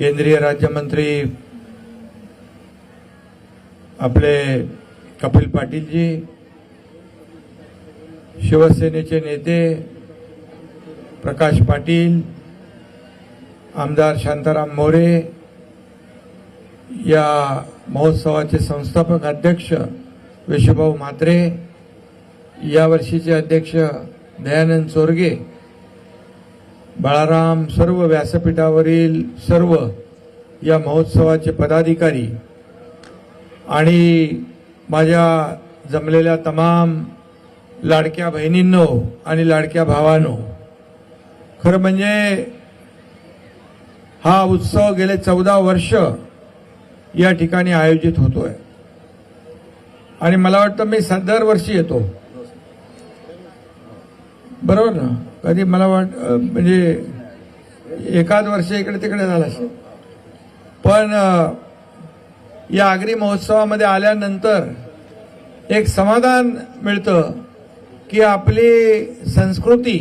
केंद्रीय राज्यमंत्री आपले कपिल पाटील जी, शिवसेनेचे नेते प्रकाश पाटील, आमदार शांताराम मोरे, या महोत्सवाचे संस्थापक अध्यक्ष विशुभाऊ म्हात्रे, या वर्षीचे अध्यक्ष दयानंद चोरगे, बाळाराम, सर्व व्यासपीठावरील सर्व या महोत्सवाचे पदाधिकारी आणि माझ्या जमलेल्या तमाम लाडक्या बहिणींनो आणि लाडक्या भावांनो, खरं म्हणजे हा उत्सव गेले 14 वर्ष या ठिकाणी आयोजित होतोय आणि मला वाटतं मी दरवर्षी येतो, बरोबर ना? कधी मला म्हणजे एखाद वर्ष इकडे तिकडे झालं असेल, पण या आगरी महोत्सवामध्ये आल्यानंतर एक समाधान मिळतं की आपली संस्कृती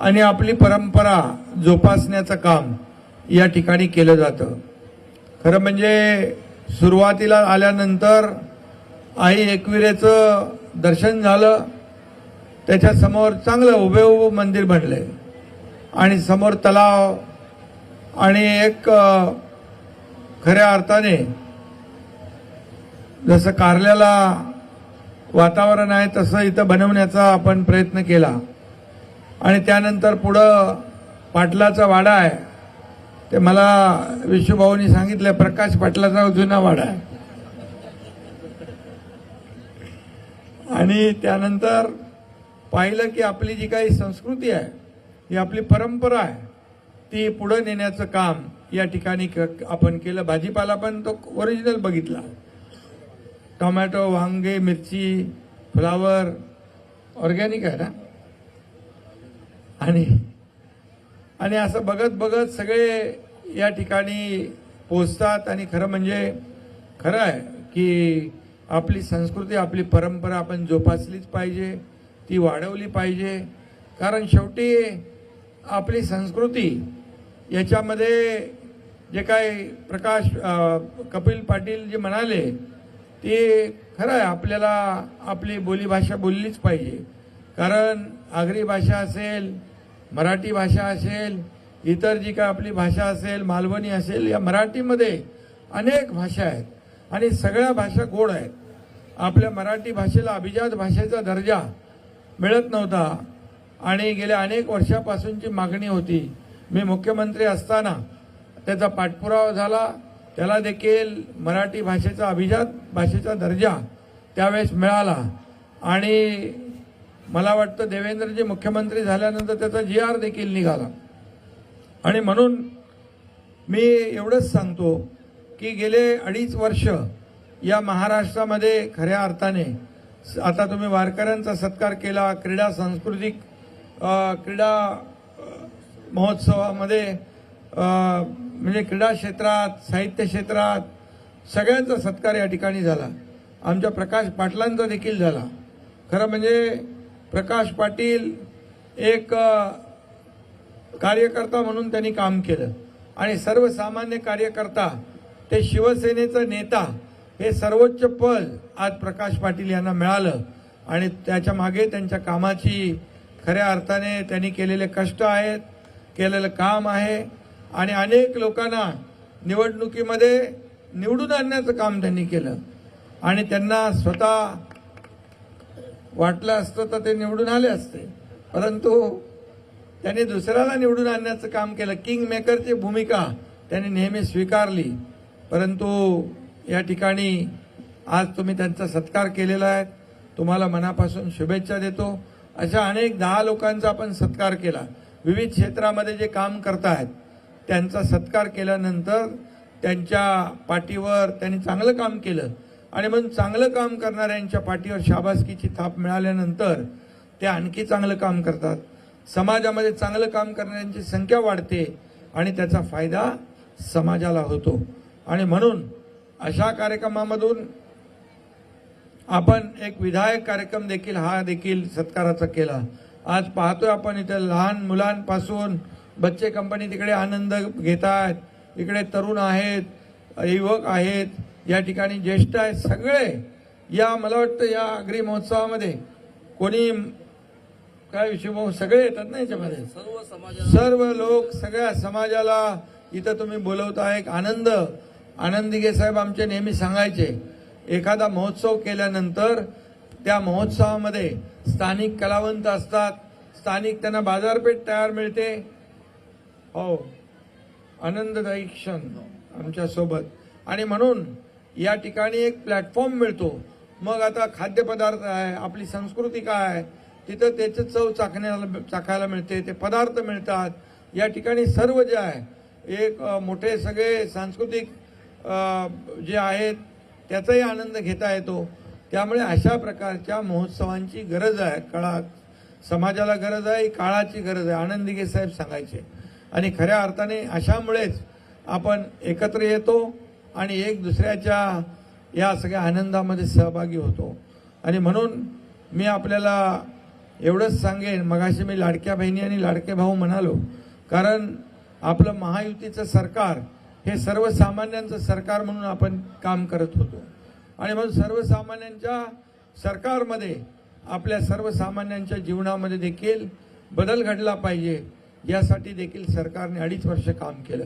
आणि आपली परंपरा जोपासण्याचं काम या ठिकाणी केलं जातं. खरं म्हणजे सुरुवातीला आल्यानंतर आई एकविरेचं दर्शन झालं, त्याच्यासमोर चांगलं उभे मंदिर बनले आणि समोर तलाव आणि एक खऱ्या अर्थाने जसं कारल्याला वातावरण आहे तसं इथं बनवण्याचा आपण प्रयत्न केला. आणि त्यानंतर पुढं पाटलाचा वाडा आहे, ते मला विशुभाऊनी सांगितलं प्रकाश पाटलाचा जुना वाडा आहे. आणि त्यानंतर पाहिलं की आपली जी काही संस्कृती आहे, ही आपली परंपरा आहे, ती पुढे नेण्याचं काम या ठिकाणी आपण केलं. भाजीपाला पण तो ओरिजिनल बघितला, टोमॅटो, वांगे, मिरची, फ्लावर ऑर्गॅनिक आहे ना. आणि असं बघत बघत सगळे या ठिकाणी पोचतात. आणि खरं म्हणजे खरं आहे की आपली संस्कृती, आपली परंपरा आपण जोपासलीच पाहिजे, ती वाढवली पाहिजे. कारण शेवटी आपली संस्कृती याच्यामध्ये जे काही प्रकाश कपिल पाटील जे म्हणाले ते खरं आहे, आपल्याला आपली बोलीभाषा बोललीच पाहिजे. कारण आगरी भाषा असेल, मराठी भाषा असेल, इतर जी काय आपली भाषा असेल, मालवणी असेल, या मराठीमध्ये अनेक भाषा आहेत आणि सगळ्या भाषा गोड आहेत. आपल्या मराठी भाषेला अभिजात भाषेचा दर्जा मिळत नव्हता आणि गेल्या अनेक वर्षापासूनची मागणी होती. मी मुख्यमंत्री असताना त्याचा पाठपुरावा झाला, त्याला देखील मराठी भाषेचा अभिजात भाषेचा दर्जा त्यावेळेस मिळाला. आणि मला वाटतं देवेंद्रजी मुख्यमंत्री झाल्यानंतर त्याचा GR देखील निघाला. आणि म्हणून मी एवढंच सांगतो की गेले 2.5 वर्ष या महाराष्ट्रामध्ये खऱ्या अर्थाने, आता तुम्ही वारकऱ्यांचा सत्कार केला, क्रीडा सांस्कृतिक क्रीडा महोत्सवामध्ये म्हणजे क्रीडा क्षेत्रात, साहित्य क्षेत्रात सगळ्यांचा सत्कार या ठिकाणी झाला. आमच्या प्रकाश पाटलांचा देखील झाला. खरं म्हणजे प्रकाश पाटील एक कार्यकर्ता म्हणून त्यांनी काम केलं आणि सर्वसामान्य कार्यकर्ता ते शिवसेनेचा नेता हे सर्वोच्च पद आज प्रकाश पाटील यांना मिळालं. आणि त्याच्या मागे त्यांच्या कामाची खऱ्या अर्थाने त्यांनी केलेले कष्ट आहेत, केलेलं काम आहे. आणि अनेक लोकांना निवडणुकीमध्ये निवडून आणण्याचं काम त्यांनी केलं आणि त्यांना स्वतः वाटलं असतं तर ते निवडून आले असते, परंतु त्यांनी दुसऱ्याला निवडून आणण्याचं काम केलं. किंग मेकरची भूमिका त्यांनी नेहमी स्वीकारली. परंतु या ठिकाणी आज तुम्ही त्यांचा सत्कार केलेला आहे, तुम्हाला मनापासून शुभेच्छा देतो. अशा अनेक 10 लोकांचा आपण सत्कार केला, विविध क्षेत्रामध्ये जे काम करतायत त्यांचा सत्कार केल्यानंतर त्यांच्या पाठीवर त्यांनी चांगलं काम केलं आणि म्हणून चांगलं काम करणाऱ्यांच्या पाठीवर शाबासकीची थाप मिळाल्यानंतर ते आणखी चांगलं काम करतात. समाजामध्ये चांगलं काम करणाऱ्यांची संख्या वाढते आणि त्याचा फायदा समाजाला होतो. आणि म्हणून अशा कार्यक्रमामधून आपण एक विधायक कार्यक्रम देखील हा देखील सत्काराचा केला. आज पाहतोय आपण इथे लहान मुलांपासून बच्चे कंपनी तिकडे आनंद घेत आहेत, इकडे तरुण आहेत, युवक आहेत, या ठिकाणी ज्येष्ठ आहेत, सगळे या मला वाटतं या आगरी महोत्सवामध्ये कोणी काय विषय सगळे येतात ना याच्यामध्ये, सर्व लोक सगळ्या समाजाला इथं तुम्ही बोलवता. एक आनंद. आनंद दिघे साहेब आमचे नेहमी सांगायचे, एखादा महोत्सव केल्यानंतर त्या महोत्सवामध्ये स्थानिक कलावंत असतात, स्थानिक त्यांना बाजारपेठ तयार मिळते. हो, आनंददायी क्षण आमच्या सोबत. आणि म्हणून या ठिकाणी एक प्लॅटफॉर्म मिळतो. मग आता खाद्यपदार्थ आहे, आपली संस्कृती काय आहे, तिथं त्याची चव चाखायला मिळते, ते पदार्थ मिळतात. या ठिकाणी सर्व जे आहे एक मोठे सगळे सांस्कृतिक जे आहेत त्याचाही आनंद घेता येतो. त्यामुळे अशा प्रकारच्या महोत्सवांची गरज आहे. समाजाला गरज आहे, काळाची गरज आहे, आनंद दिघे साहेब सांगायचे. आणि खऱ्या अर्थाने अशामुळेच आपण एकत्र येतो आणि एक दुसऱ्याच्या या सगळ्या आनंदामध्ये सहभागी होतो. आणि म्हणून मी आपल्याला एवढंच सांगेन, मगाशी मी लाडक्या बहिणी आणि लाडके भाऊ म्हणालो, कारण आपलं महायुतीचं सरकार हे सर्वसामान्यांचं सरकार म्हणून आपण काम करत होतो. आणि म्हणून सर्वसामान्यांच्या सरकारमध्ये आपल्या सर्वसामान्यांच्या जीवनामध्ये देखील बदल घडला पाहिजे, यासाठी देखील सरकारने 2.5 वर्ष काम केलं.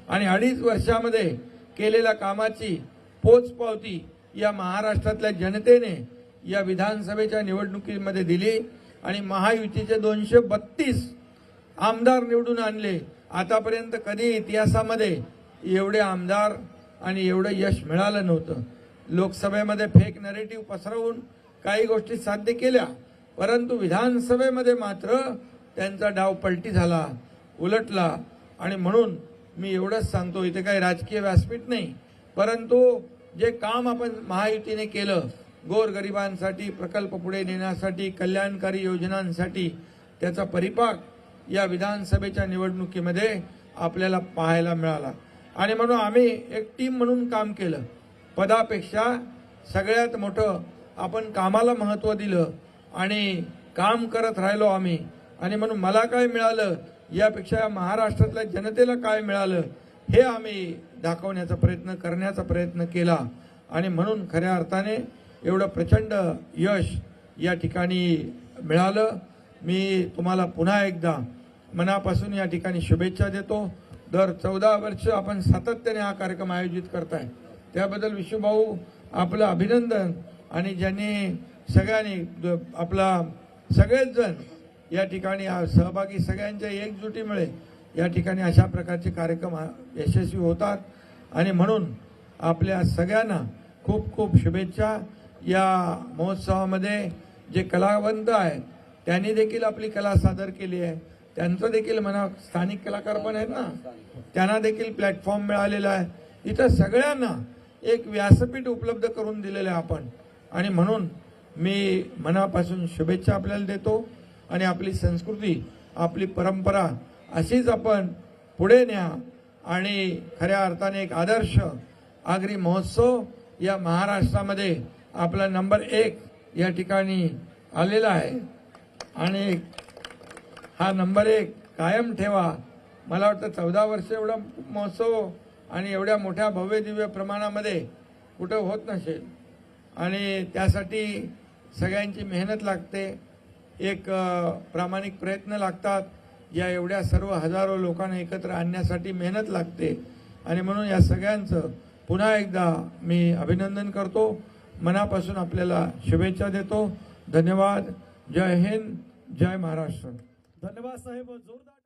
आणि 2.5 वर्षामध्ये केलेल्या कामाची पोचपावती या महाराष्ट्रातल्या जनतेने या विधानसभेच्या निवडणुकीमध्ये दिली. आणि महायुतीचे 232 आमदार निवडून आणले. आतापर्यंत कधी इतिहासामध्ये एवढे आमदार आणि एवढं यश मिळालं नव्हतं. लोकसभेमध्ये फेक नरेटिव्ह पसरवून काही गोष्टी साध्य केल्या, परंतु विधानसभेमध्ये मात्र त्यांचा डाव पलटी झाला, उलटला. आणि म्हणून मी एवढंच सांगतो, इथे काही राजकीय व्यासपीठ नाही, परंतु जे काम आपण महायुतीने केलं गोरगरिबांसाठी, प्रकल्प पुढे नेण्यासाठी, कल्याणकारी योजनांसाठी, त्याचा परिपाक या विधानसभेच्या निवडणुकीमध्ये आपल्याला पाहायला मिळाला. आणि म्हणून आम्ही एक टीम म्हणून काम केलं. पदापेक्षा सगळ्यात मोठं आपण कामाला महत्त्व दिलं आणि काम करत राहिलो आम्ही. आणि म्हणून मला काय मिळालं यापेक्षा या महाराष्ट्रातल्या जनतेला काय मिळालं हे आम्ही दाखवण्याचा प्रयत्न करण्याचा प्रयत्न केला. आणि म्हणून खऱ्या अर्थाने एवढं प्रचंड यश या ठिकाणी मिळालं. मी तुम्हाला पुन्हा एकदा मनापासून या ठिकाणी शुभेच्छा देतो. दर 14 वर्ष आपण सातत्याने हा कार्यक्रम आयोजित करताय, त्याबद्दल विशुभाऊ आपलं अभिनंदन. आणि ज्यांनी सगळ्यांनी आपला सगळेच जण या ठिकाणी सहभागी, सगळ्यांच्या एकजुटीमुळे या ठिकाणी अशा प्रकारचे कार्यक्रम यशस्वी होतात. आणि म्हणून आपल्या सगळ्यांना खूप खूप शुभेच्छा. या महोत्सवामध्ये जे कलावंत आहेत त्यांनी देखील आपली कला सादर केली आहे, त्यांचं देखील म्हणा, स्थानिक कलाकार पण आहेत ना, त्यांना देखील प्लॅटफॉर्म मिळालेला आहे. इथं सगळ्यांना एक व्यासपीठ उपलब्ध करून दिलेलं आहे आपण. आणि म्हणून मी मनापासून शुभेच्छा आपल्याला देतो. आणि आपली संस्कृती, आपली परंपरा अशीच आपण पुढे न्या. आणि खऱ्या अर्थाने एक आदर्श आगरी महोत्सव या महाराष्ट्रामध्ये आपला नंबर 1 या ठिकाणी आलेला आहे. आणि हा नंबर 1 कायम ठेवा. मला वाटतं 14 वर्ष एवढा महोत्सव आणि एवढ्या मोठ्या भव्य दिव्य प्रमाणामध्ये कुठं होत नसेल. आणि त्यासाठी सगळ्यांची मेहनत लागते, एक प्रामाणिक प्रयत्न लागतात. या एवढ्या सर्व हजारो लोकांना एकत्र आणण्यासाठी मेहनत लागते. आणि म्हणून या सगळ्यांचं पुन्हा एकदा मी अभिनंदन करतो, मनापासून आपल्याला शुभेच्छा देतो. धन्यवाद. जय हिंद, जय महाराष्ट्र. धन्यवाद साहेब. जोरदार